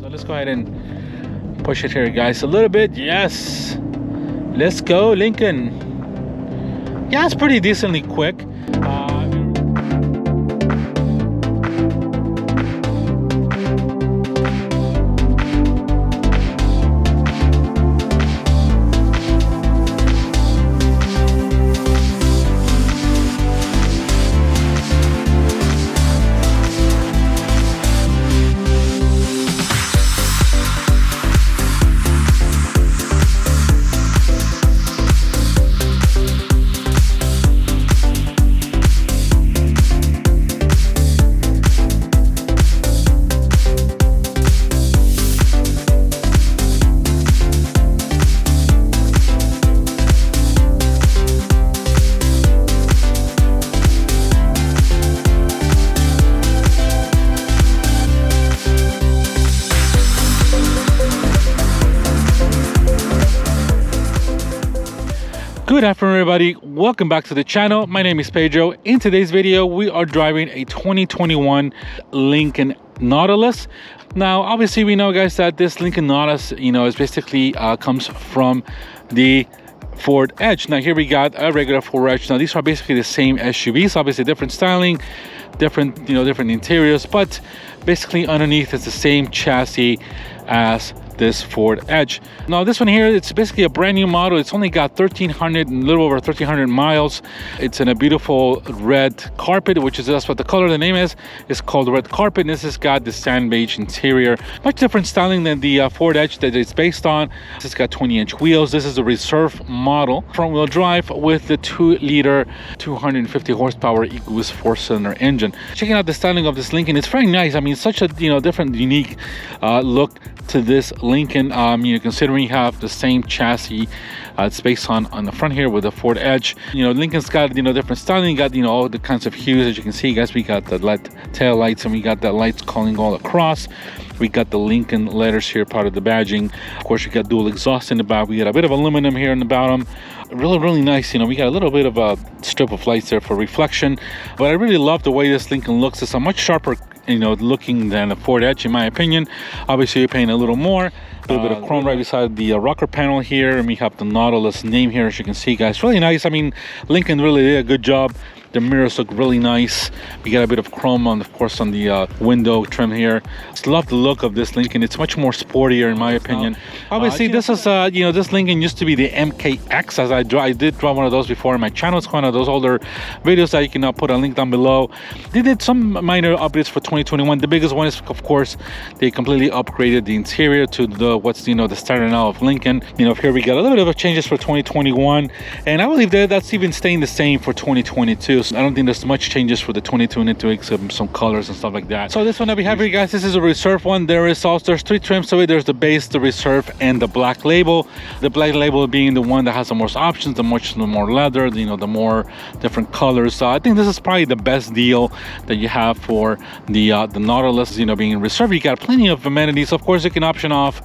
So let's go ahead and push it here, guys, a little bit. Yes, let's go, Lincoln. Yeah, it's pretty decently quick. Good afternoon, everybody. Welcome back to the channel. My name is Pedro. In today's video, we are driving a 2021 Lincoln Nautilus. Now, obviously, we know, guys, that this Lincoln Nautilus, is basically comes from the Ford Edge. Now, here we got a regular Ford Edge. Now, these are basically the same SUVs. Obviously, different styling, different interiors, but basically underneath it's the same chassis as this Ford Edge. Now this one here, it's basically a brand new model. It's only got 1,300, a little over 1,300 miles. It's in a beautiful red carpet, which is that's what the color of the name is. It's called red carpet. And this has got the sand beige interior. Much different styling than the Ford Edge that it's based on. This has got 20-inch wheels. This is a reserve model, front wheel drive with the 2-liter, 250 horsepower EcoBoost 4-cylinder engine. Checking out the styling of this Lincoln, it's very nice. I mean, such a different, unique look to this Lincoln, considering you have the same chassis it's based on the front here with the Ford Edge. Lincoln's got different styling. You got all the kinds of hues. As you can see, guys, we got the LED tail lights, and we got the lights calling all across. We got the Lincoln letters here, part of the badging. Of course, you got dual exhaust in the back. We got a bit of aluminum here in the bottom. Really nice. We got a little bit of a strip of lights there for reflection. But I really love the way this Lincoln looks. It's a much sharper looking than the Ford Edge, in my opinion. Obviously, you're paying a little more. A little bit of chrome right beside the rocker panel here, and we have the Nautilus name here, as you can see, guys. Really nice. I mean, Lincoln really did a good job. The mirrors look really nice. We got a bit of chrome on, of course, on the window trim here. Just love the look of this Lincoln. It's much more sportier, in my opinion. Obviously, this is this Lincoln used to be the MKX, as I did draw one of those before in my channel. It's one of those older videos that you can put a link down below. They did some minor updates for 2021. The biggest one is, of course, they completely upgraded the interior to the the standard now of Lincoln. Here we got a little bit of changes for 2021, and I believe that's even staying the same for 2022. So I don't think there's much changes for the 2022, except some colors and stuff like that. So this one that we have here, guys, this is a reserve one. There's 3 trims to it. There's the base, the reserve, and the black label. The black label being the one that has the most options, the more leather, the more different colors. So I think this is probably the best deal that you have for the Nautilus, being in reserve. You got plenty of amenities. Of course, you can option off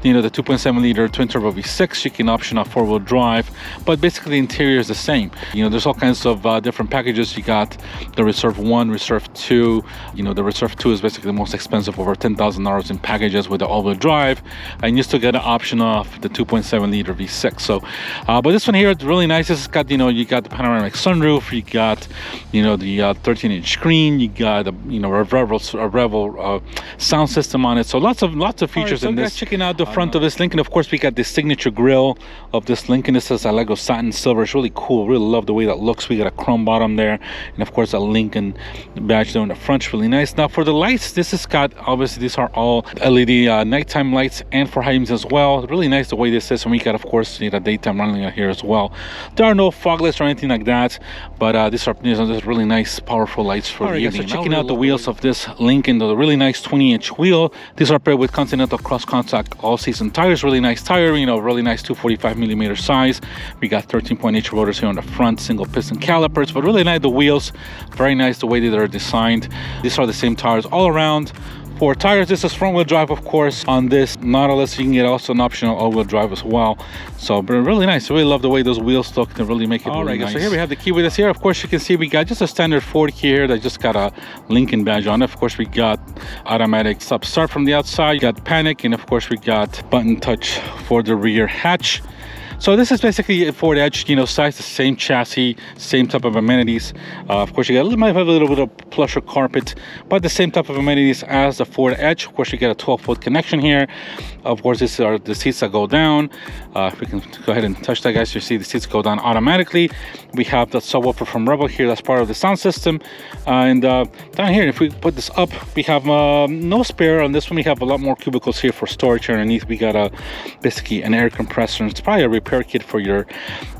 the 2.7-liter twin turbo V6. You can option off 4-wheel drive, but basically the interior is the same. There's all kinds of different packages. You got the Reserve 1, Reserve 2. The Reserve 2 is basically the most expensive, over $10,000 in packages with the all-wheel drive, and you still get an option off the 2.7-liter V6. So but this one here, it's really nice. It's got you got the panoramic sunroof. You got the 13-inch screen. You got a Revel sound system on it. So lots of features in this. Checking out the front of this Lincoln, of course, we got the signature grille of this Lincoln. This is a Lego satin silver. It's really cool. Really love the way that looks. We got a chrome bottom there, and of course a Lincoln badge there in the front. Really nice. Now for the lights, this has got, obviously these are all LED nighttime lights and for heights as well. Really nice the way this is, and we got, of course, the daytime running here as well. There are no fog lights or anything like that, but these are really nice, powerful lights for the evening. So checking out the wheels of this Lincoln, the really nice 20-inch wheel. These are paired with Continental cross contact all-season tires. Really nice tire, really nice 245mm size. We got 13.8 rotors here on the front, single piston calipers, but really nice the wheels. Very nice the way that they're designed. These are the same tires all around For tires, this is front wheel drive, of course. On this Nautilus, you can get also an optional all wheel drive as well. So but really nice. I really love the way those wheels look to really make it really nice. So here we have the key with us here. Of course, you can see we got just a standard Ford key here that just got a Lincoln badge on it. Of course, we got automatic start from the outside, got panic, and of course we got button touch for the rear hatch. So this is basically a Ford Edge, you know, size, the same chassis, same type of amenities. Of course, might have a little bit of plusher carpet, but the same type of amenities as the Ford Edge. Of course, you get a 12-foot connection here. Of course, these are the seats that go down. If we can go ahead and touch that, guys, you see the seats go down automatically. We have the subwoofer from Rebel here. That's part of the sound system. And down here, if we put this up, we have no spare. On this one, we have a lot more cubicles here for storage. Underneath, we got basically an air compressor. It's probably a repair kit for your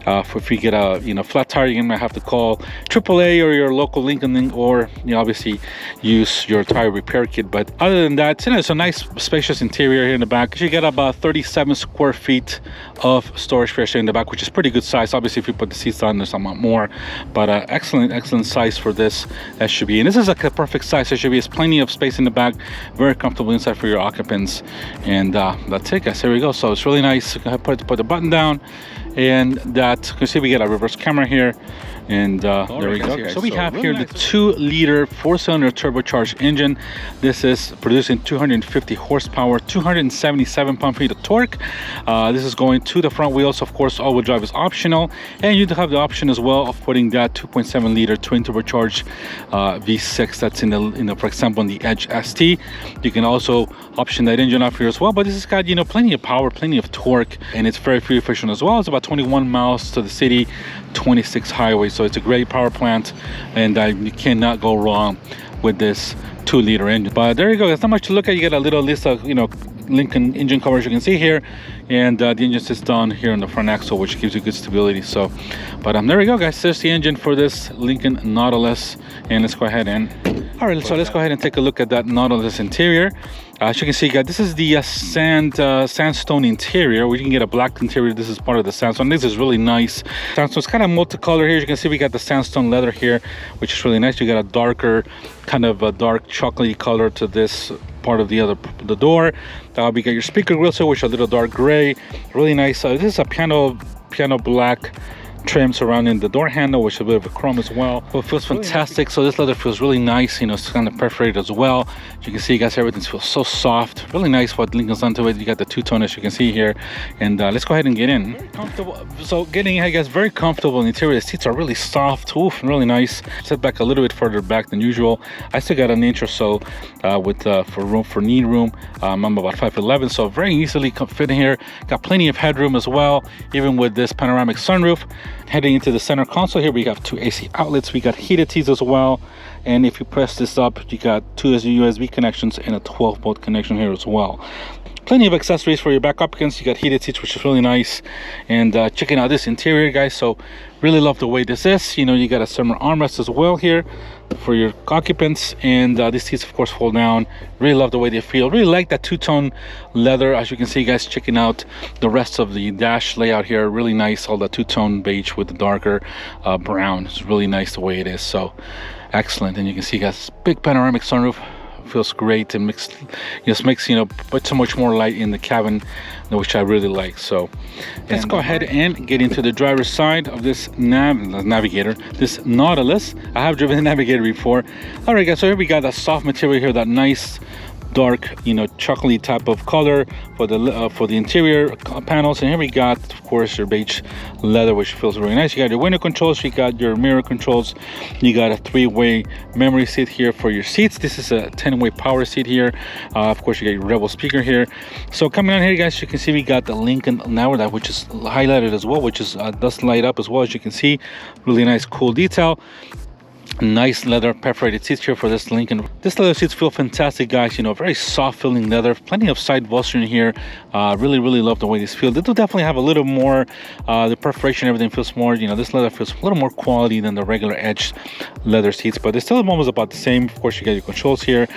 if you get a flat tire, you might have to call AAA or your local Lincoln, or obviously use your tire repair kit. But other than that, it's a nice spacious interior here in the back. You get about 37 square feet of storage space in the back, which is pretty good size. Obviously, if you put the seats on, there's a lot more, but excellent size for this SUV. And this is like a perfect size SUV. There's plenty of space in the back, very comfortable inside for your occupants. And that's it, guys. There we go. So it's really nice. Put the button down, and that you can see we get a reverse camera here. And there we go. Okay. So we have really here the 2-liter 4-cylinder turbocharged engine. This is producing 250 horsepower, 277 pound-feet of torque. This is going to the front wheels. Of course, all-wheel drive is optional, and you do have the option as well of putting that 2.7-liter twin turbocharged V6 that's in the for example in the Edge ST. You can also option that engine up here as well. But this has got plenty of power, plenty of torque, and it's very fuel efficient as well. It's about 21 miles to the city, 26 highways. So it's a great power plant, and you cannot go wrong with this 2-liter engine. But there you go. There's not much to look at. You get a little list of Lincoln engine covers you can see here, and the engine sits down here on the front axle, which gives you good stability. So but there we go, guys. There's the engine for this Lincoln Nautilus, and let's go ahead and let's go ahead and take a look at that Nautilus interior. As you can see, guys, this is the sandstone interior. We can get a black interior. This is part of the sandstone. This is really nice. Sandstone is kind of multicolor here. As you can see, we got the sandstone leather here, which is really nice. You got a darker, kind of a dark chocolatey color to this part of the door. We got your speaker grills here, which are a little dark gray. Really nice. This is a piano black trim surrounding the door handle, which is a bit of a chrome as well. Well, it feels fantastic. So this leather feels really nice. It's kind of perforated as well. You can see, guys, everything feels so soft. Really nice what Lincoln's done to it. You got the two-tone, as you can see here. And let's go ahead and get in. Very comfortable. So getting in, guys, very comfortable. The interior, the seats are really soft. Oof, really nice. Set back a little bit further back than usual. I still got an inch or so for knee room. I'm about 5'11", so very easily fit in here. Got plenty of headroom as well, even with this panoramic sunroof. Heading into the center console here, we have 2 AC outlets. We got heated seats as well, and if you press this up, you got 2 USB connections and a 12-volt connection here as well. Plenty of accessories for your back occupants. You got heated seats, which is really nice. And checking out this interior, guys, so really love the way this is. You got a center armrest as well here for your occupants, and these seats, of course, fold down. Really love the way they feel. Really like that two-tone leather. As you can see, guys, checking out the rest of the dash layout here, really nice. All the two-tone beige with the darker brown. It's really nice the way it is. So excellent. And you can see, guys, big panoramic sunroof. Feels great, and makes put so much more light in the cabin, which I really like. So let's go ahead and get into the driver's side of this Navigator, this Nautilus. I have driven the Navigator before. All right, guys, so here we got that soft material here, that nice dark chocolatey type of color for the interior panels. And here we got, of course, your beige leather, which feels really nice. You got your window controls, you got your mirror controls, you got a 3-way memory seat here for your seats. This is a 10-way power seat here. Of course, you got your Rebel speaker here. So coming on here, guys, you can see we got the Lincoln Nautilus, which is highlighted as well, which is does light up as well. As you can see, really nice, cool detail. Nice leather perforated seats here for this Lincoln. This leather seats feel fantastic, guys. Very soft feeling leather. Plenty of side bolstering here. Really love the way these feel. They do definitely have a little more the perforation, everything feels more, this leather feels a little more quality than the regular Edge leather seats, but they're still almost about the same. Of course, you got your controls here.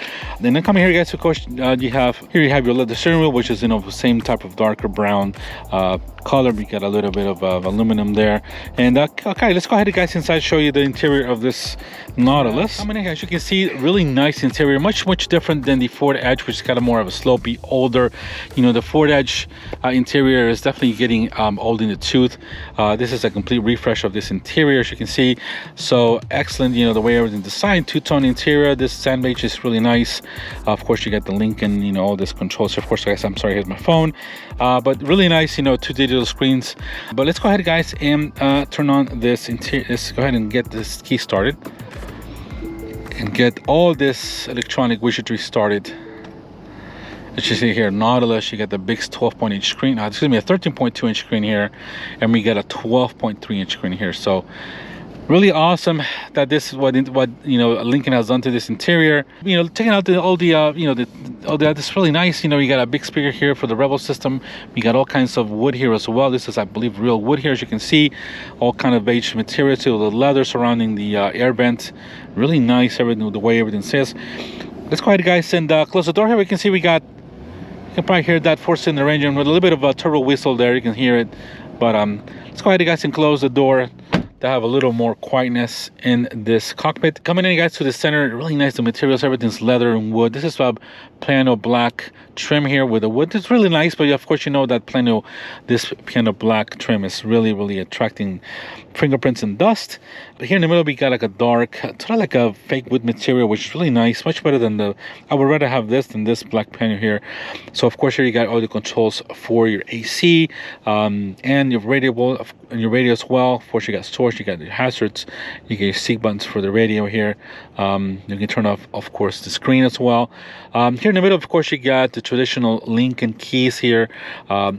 And then coming here, guys, of course, you have your leather steering wheel, which is the same type of darker brown color. We got a little bit of aluminum there. And okay, let's go ahead, guys, inside, show you the interior of this Nautilus. Coming in here, as you can see, really nice interior, much different than the Ford Edge, which is kind of more of a slopey, older. You know, the Ford Edge interior is definitely getting old in the tooth. This is a complete refresh of this interior, as you can see. So excellent, you know, the way everything's designed. Two-tone interior. This sand beige is really nice. Of course, you get the Lincoln, you know, all this controls. Of course, guys, I'm sorry, here's my phone. But really nice, you know, 2 digital screens. But let's go ahead, guys, and turn on this interior. Let's go ahead and get this key started and get all this electronic widgetry started. As you see here, Nautilus, you get the big 12.8 screen. Excuse me, a 13.2 inch screen here, and we get a 12.3 inch screen here. So really awesome that this is what you know, Lincoln has done to this interior. You know, taking out all the you know, it's really nice. You know, you got a big speaker here for the Rebel system. We got all kinds of wood here as well. This is, I believe, real wood here, as you can see. All kind of beige material to the leather surrounding the air vent. Really nice, everything, the way everything says. Let's go ahead, guys, and close the door here. We can see we got, you can probably hear that 4-cylinder engine with a little bit of a turbo whistle there. You can hear it. But let's go ahead, guys, and close the door to have a little more quietness in this cockpit. Coming in, guys, to the center, really nice. The materials, everything's leather and wood. This is a piano black trim here with the wood. It's really nice, but of course, you know that this piano black trim is really attracting fingerprints and dust. But here in the middle, we got like a dark, sort of like a fake wood material, which is really nice, much better than I would rather have this than this black piano here. So of course, here you got all the controls for your AC and your radio as well. Of course, you got storage, you got your hazards, you get your seat buttons for the radio here. You can turn off, of course, the screen as well. Here in the middle, of course, you got the traditional Lincoln keys here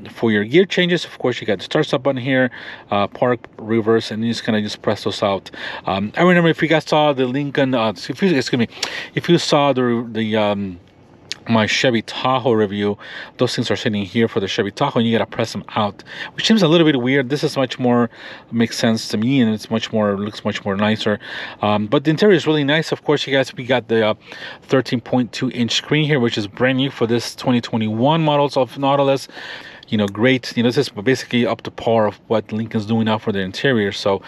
for your gear changes. Of course, you got the start-stop button here, park, reverse, and you just kind of just press those out. I remember if you guys saw the Lincoln, if you saw the my Chevy Tahoe review, those things are sitting here for the Chevy Tahoe, and you gotta press them out, which seems a little bit weird. This is much more makes sense to me, and it's looks much more nicer. But the interior is really nice. Of course, you guys, we got the 13.2 inch screen here, which is brand new for this 2021 models of Nautilus. You know, great. You know, this is basically up to par of what Lincoln's doing now for the interior. So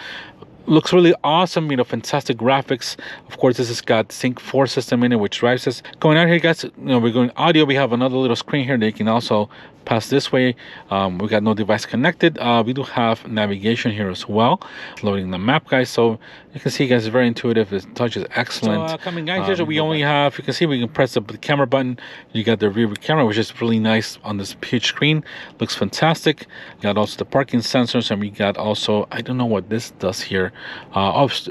looks really awesome, you know, fantastic graphics. Of course, this has got Sync 4 system in it, which drives us. Going out here, guys, you know, we're going audio. We have another little screen here that you can also pass this way. We got no device connected. We do have navigation here as well, loading the map, guys. So you can see, guys, it's very intuitive. The touch is excellent. So coming, guys, here we only have, you can see we can press the camera button. You got the rear camera, which is really nice on this huge screen. Looks fantastic. You got also the parking sensors, and we got also, I don't know what this does here.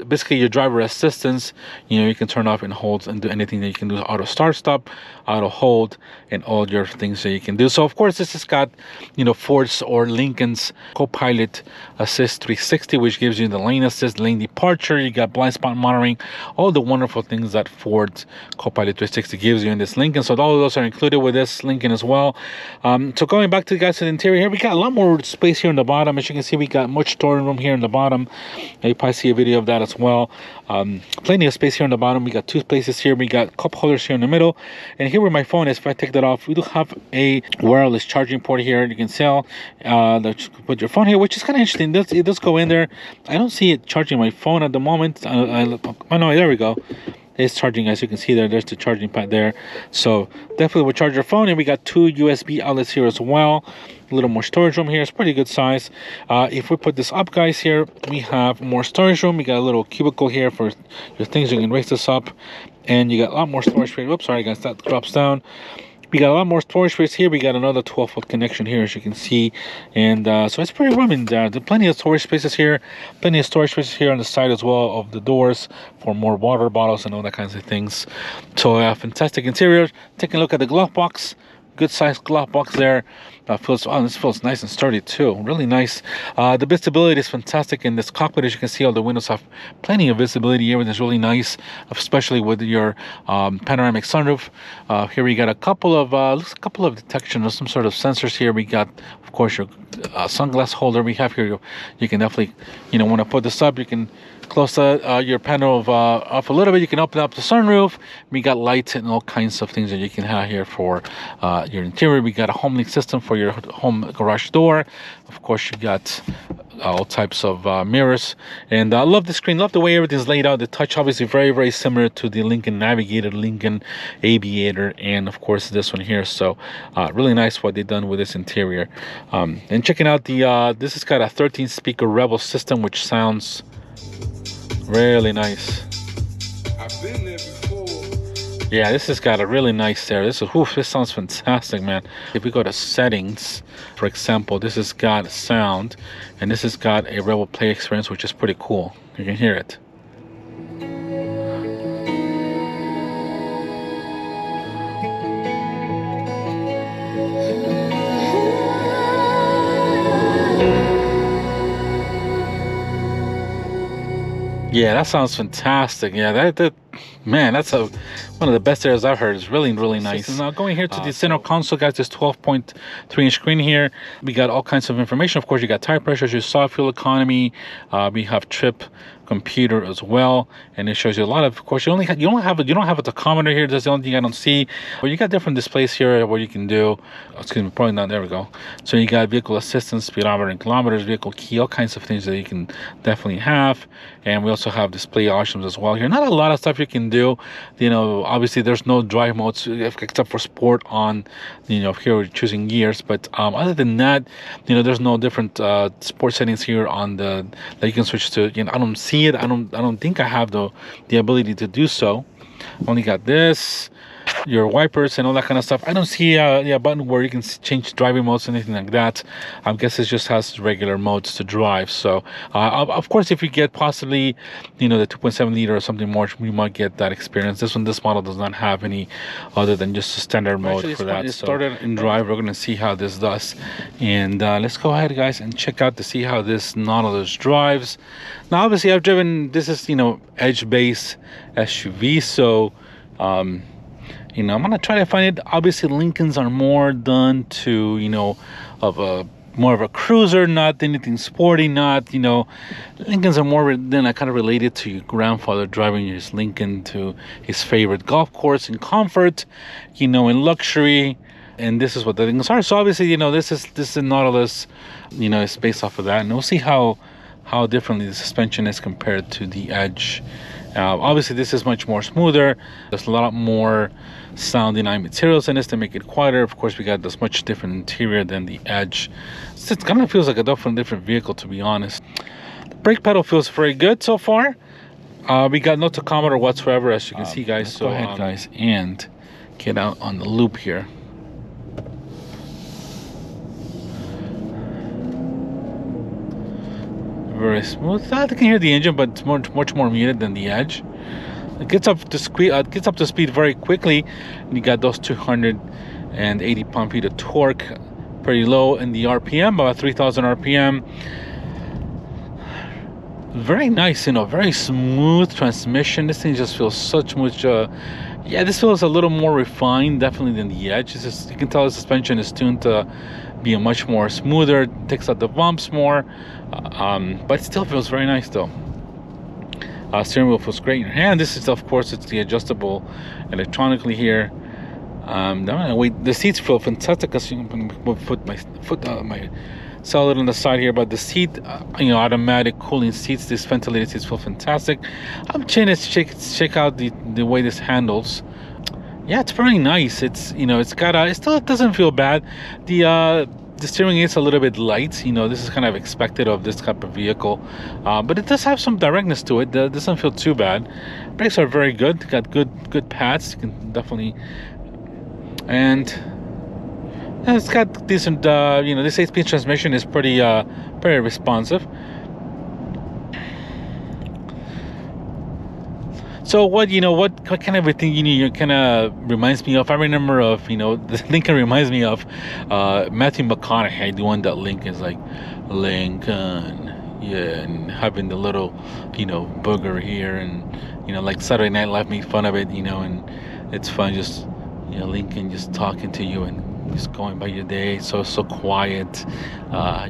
Basically your driver assistance. You know, you can turn off and hold and do anything that you can do. Auto start, stop, auto hold, and all your things that you can do. So of course, this has got, you know, Ford's or Lincoln's Co-Pilot Assist 360, which gives you the lane assist, lane departure. You got blind spot monitoring, all the wonderful things that Ford's Co-Pilot 360 gives you in this Lincoln. So all of those are included with this Lincoln as well. So going back to the guys to the interior here, we got a lot more space here in the bottom. As you can see, we got much storing room here in the bottom. You probably see a video of that as well. Plenty of space here on the bottom. We got 2 places here. We got cup holders here in the middle, and here where my phone is, if I take that off, we do have a wireless charging port here. You can sell put your phone here, which is kind of interesting. It does go in there. I don't see it charging my phone at the moment. Oh no, there we go. It's charging, as you can see there. There's the charging pad there. So definitely will charge your phone. And we got 2 USB outlets here as well. A little more storage room here. It's pretty good size. If we put this up, guys, here we have more storage room. We got a little cubicle here for your things. You can raise this up, and you got a lot more storage space. Oops, sorry guys, that drops down. We got a lot more storage space here. We got another 12-volt connection here, as you can see. And so it's pretty roomy there. There's plenty of storage spaces here. Plenty of storage spaces here on the side as well of the doors for more water bottles and all that kinds of things. So fantastic interior. Taking a look at the glove box. Good sized glove box there. This feels nice and sturdy too. Really nice. The visibility is fantastic in this cockpit. As you can see, all the windows have plenty of visibility. Everything's really nice, especially with your panoramic sunroof. Here we got a couple of detection of some sort of sensors here. We got, of course, your sunglass holder. We have here. You can definitely, you know, want to put this up. You can close your panel off a little bit. You can open up the sunroof. We got lights and all kinds of things that you can have here for your interior. We got a home link system for your home garage door. Of course, you got all types of mirrors, and I love the screen, love the way everything's laid out. The touch obviously very similar to the Lincoln Navigator, Lincoln Aviator, and of course this one here. So really nice what they've done with this interior. And checking out the this has got a 13 speaker Rebel system, which sounds really nice. I've been there before. Yeah, this has got a really nice stereo. This sounds fantastic, man. If we go to settings, for example, this has got sound, and this has got a Rebel Play experience, which is pretty cool. You can hear it. Yeah, that sounds fantastic. Yeah, that man, that's one of the best areas I've heard. It's really nice. Now going here to the center console, guys, this 12.3-inch screen here. We got all kinds of information. Of course, you got tire pressures, you saw fuel economy. We have trip computer as well, and it shows you a lot of course, you don't have a tachometer here. That's the only thing I don't see. But you got different displays here where you can do, excuse me, probably not, there we go. So you got vehicle assistance, speedometer and kilometers, vehicle key, all kinds of things that you can definitely have. And we also have display options as well here. Not a lot of stuff you can do. You know, obviously there's no drive modes except for sport on, you know, here we're choosing gears. But other than that, you know, there's no different sport settings here on the that you can switch to. You know, I don't see it. I don't think I have the ability to do so. Only got this, your wipers and all that kind of stuff. I don't see a button where you can change driving modes or anything like that. I guess it just has regular modes to drive. So of course, if you get possibly, you know, the 2.7 liter or something more, you might get that experience. This model does not have any other than just a standard mode for that. So started in drive, we're going to see how this does, and let's go ahead, guys, and check out to see how this Nautilus drives. Now obviously I've driven, this is, you know, edge base SUV, so you know, I'm gonna try to find it. Obviously Lincolns are more done to, you know, of a more of a cruiser, not anything sporty, not, you know, Lincolns are more than kind of related to your grandfather driving his Lincoln to his favorite golf course in comfort, you know, in luxury. And this is what the Lincolns are. So obviously, you know, this is Nautilus, you know, it's based off of that, and we'll see how differently the suspension is compared to the Edge. Obviously this is much more smoother. There's a lot more sound design materials in this to make it quieter. Of course, we got this much different interior than the Edge. So it kind of feels like a different vehicle, to be honest. The brake pedal feels very good so far. We got no tachometer whatsoever, as you can see, guys. So go ahead, guys, and get out on the loop here. Very smooth. I can hear the engine, but it's much more muted than the Edge. It gets up to speed very quickly. And you got those 280 pound-feet of torque, pretty low in the RPM, about 3,000 RPM. Very nice, you know, very smooth transmission. This thing just feels yeah, this feels a little more refined, definitely, than the Edge. It's just, you can tell the suspension is tuned to be a much more smoother, takes out the bumps more, but it still feels very nice though. Steering wheel feels great in your hand. This is, of course, it's the adjustable electronically here. The seats feel fantastic. Because you can put my solid on the side here, but the seat, you know, automatic cooling seats, these ventilated seats feel fantastic. I'm trying to check out the way this handles. Yeah, it's very nice. It's, you know, it still doesn't feel bad. The steering is a little bit light. You know, this is kind of expected of this type of vehicle, but it does have some directness to it. It doesn't feel too bad. Brakes are very good. They got good pads. You can definitely, and it's got decent. You know, this 8-speed transmission is pretty responsive. So what kind of a thing, you kind of reminds me of, I remember of, you know, the Lincoln reminds me of Matthew McConaughey doing that Lincoln. It's like, Lincoln, yeah, and having the little, you know, booger here, and, you know, like Saturday Night Live made fun of it, you know, and it's fun, just, you know, Lincoln just talking to you and just going by your day, so quiet,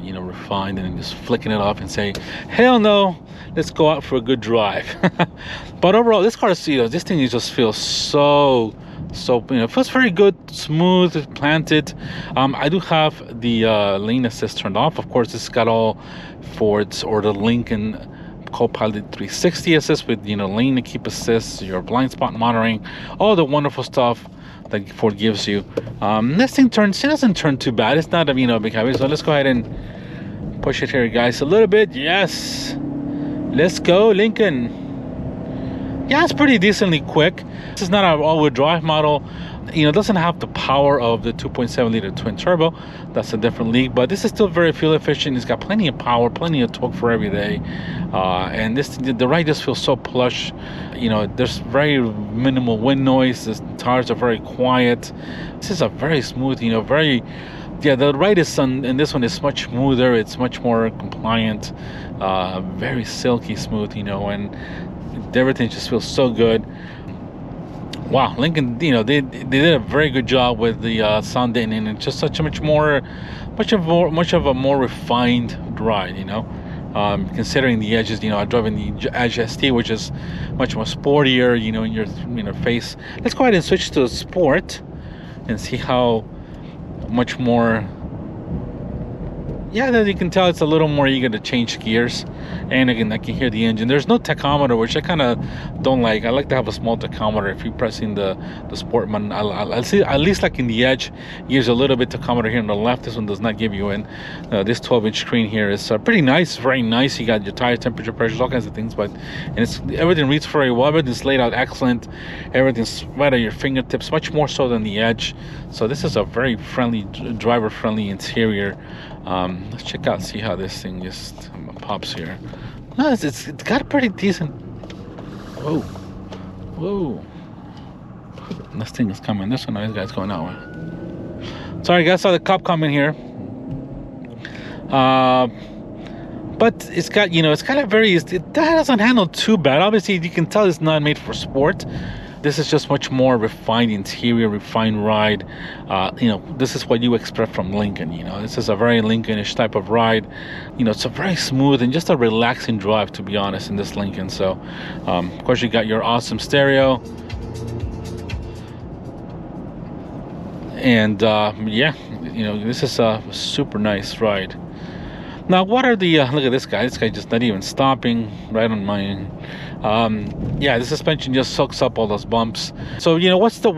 you know, refined, and then just flicking it off and saying, hell no, let's go out for a good drive. But overall, this car, you know, this thing just feels so So it feels very good, smooth, planted. I do have the lane assist turned off. Of course, it's got all Ford's or the Lincoln Copilot 360 assist with lane to keep assist, your blind spot monitoring, all the wonderful stuff that Ford gives you. This thing doesn't turn too bad. It's not a big highway. So let's go ahead and push it here, guys, a little bit. Yes, let's go, Lincoln. Yeah, it's pretty decently quick. This is not an all-wheel drive model. It doesn't have the power of the 2.7 liter twin turbo. That's a different league, but this is still very fuel efficient. It's got plenty of power, plenty of torque for every day, and the ride just feels so plush. There's very minimal wind noise. The tires are very quiet. This is a very smooth, the ride is and this one is much smoother. It's much more compliant, very silky smooth, and everything just feels so good. Wow, Lincoln, they did a very good job with the sound deadening, and just much of a more refined ride, considering the edges. I'm driving the Edge ST, which is much more sportier, in your face. Let's go ahead and switch to Sport and see how much more. Yeah, that you can tell it's a little more eager to change gears. And again, I can hear the engine. There's no tachometer, which I kind of don't like. I like to have a small tachometer. If you're pressing the sport button, I'll see, at least like in the Edge, gives a little bit tachometer here on the left. This one does not give you in. This 12-inch screen here is pretty nice, very nice. You got your tire temperature, pressures, all kinds of things. Everything reads very well. Everything's laid out excellent. Everything's right at your fingertips, much more so than the Edge. So this is a very friendly, driver-friendly interior. Let's check out, see how this thing just pops here. No, it's got a pretty decent. Whoa! This thing is coming. This one, this guy's going out. Sorry, guys, saw the cop coming here. But it's got, that doesn't handle too bad. Obviously, you can tell it's not made for sport. This is just much more refined interior, refined ride. This is what you expect from Lincoln. This is a very Lincolnish type of ride. It's a very smooth and just a relaxing drive, to be honest, in this Lincoln. So, of course, you got your awesome stereo. And, this is a super nice ride. Now, what are the look at this guy. This guy just not even stopping right on my. The suspension just soaks up all those bumps. So what's the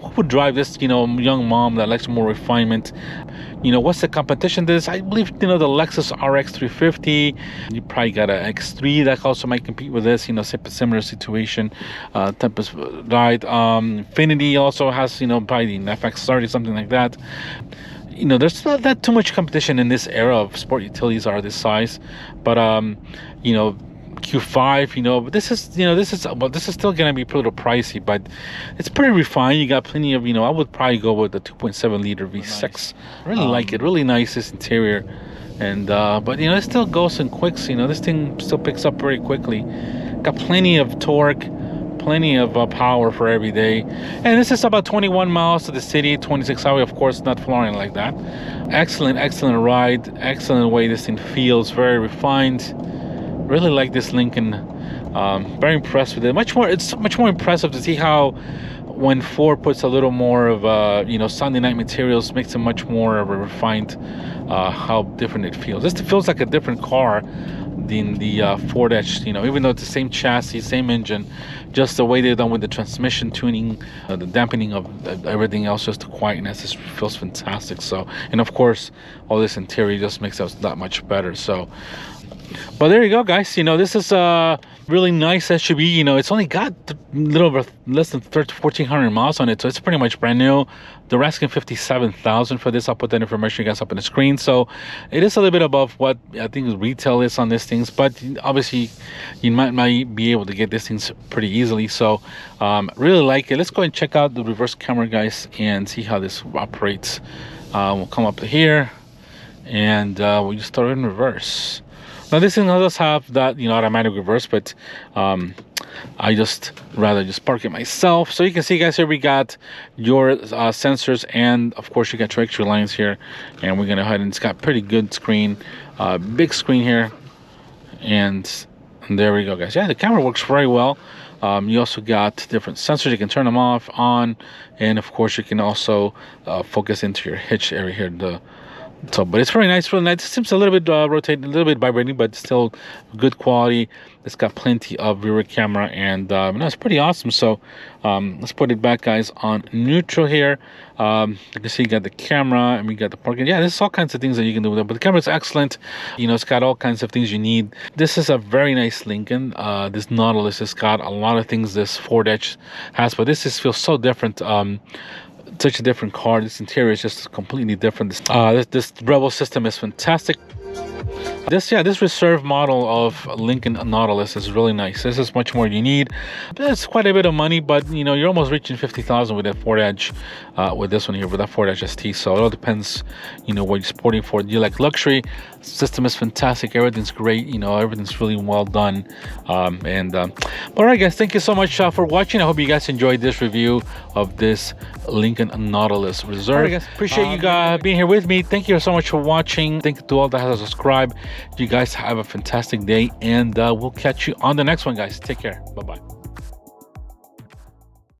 who would drive this young mom that likes more refinement? What's the competition to this? I believe the Lexus RX 350. You probably got an X3 that also might compete with this. Similar situation, type of ride. Infiniti also has probably the FX30, something like that. There's not that too much competition in this era of sport utilities are this size, but Q5, but this is still gonna be a little pricey, but it's pretty refined. You got plenty of, I would probably go with the 2.7 liter V6. Nice. Really like it, really nice, this interior, and but it still goes in quicks. This thing still picks up very quickly. Got plenty of torque, plenty of power for every day, and this is about 21 miles to the city, 26 highway, of course, not flying like that. Excellent ride, excellent way this thing feels, very refined. Really like this Lincoln. Very impressed with it. It's much more impressive to see how when Ford puts a little more of Sunday night materials, makes it much more of a refined, how different it feels. This feels like a different car than the Ford Edge, even though it's the same chassis, same engine, just the way they're done with the transmission tuning, the dampening of everything else, just the quietness, it feels fantastic. So, and of course, all this interior just makes it that much better. So, but there you go, guys. This is a really nice SUV. It's only got a little over less than 1,400 miles on it, so it's pretty much brand new. They're asking $57,000 for this. I'll put that information, you guys, up on the screen. So it is a little bit above what I think retail is on these things, but obviously you might be able to get these things pretty easily. So really like it. Let's go and check out the reverse camera, guys, and see how this operates. We'll come up to here, and we'll just start in reverse. Now this thing does have that automatic reverse, but I just rather park it myself. So you can see, guys, here we got your sensors, and of course you got your extra lines here, and we're gonna go ahead, and it's got pretty good screen, big screen here, and there we go, guys. Yeah, the camera works very well. You also got different sensors. You can turn them off, on, and of course you can also focus into your hitch area here. So, but it's very nice, really nice. It seems a little bit rotating, a little bit vibrating, but still good quality. It's got plenty of rear camera, and it's pretty awesome. So let's put it back, guys, on neutral here. You can see you got the camera, and we got the parking. Yeah, there's all kinds of things that you can do with it, but the camera is excellent. It's got all kinds of things you need. This is a very nice Lincoln. This Nautilus has got a lot of things this Ford Edge has, but this feels so different. Such a different car. This interior is just completely different. This Rebel system is fantastic. This reserve model of Lincoln Nautilus is really nice. This is much more you need. It's quite a bit of money, but you're almost reaching 50,000 with that Ford Edge, with this one here, with that Ford Edge ST. So it all depends, what you're sporting for. Do you like luxury? System is fantastic. Everything's great. Everything's really well done. But all right, guys, thank you so much for watching. I hope you guys enjoyed this review of this Lincoln Nautilus Reserve. All right, guys, appreciate you guys being here with me. Thank you so much for watching. Thank you to all that has subscribed. You guys have a fantastic day, and we'll catch you on the next one, guys. Take care. Bye-bye.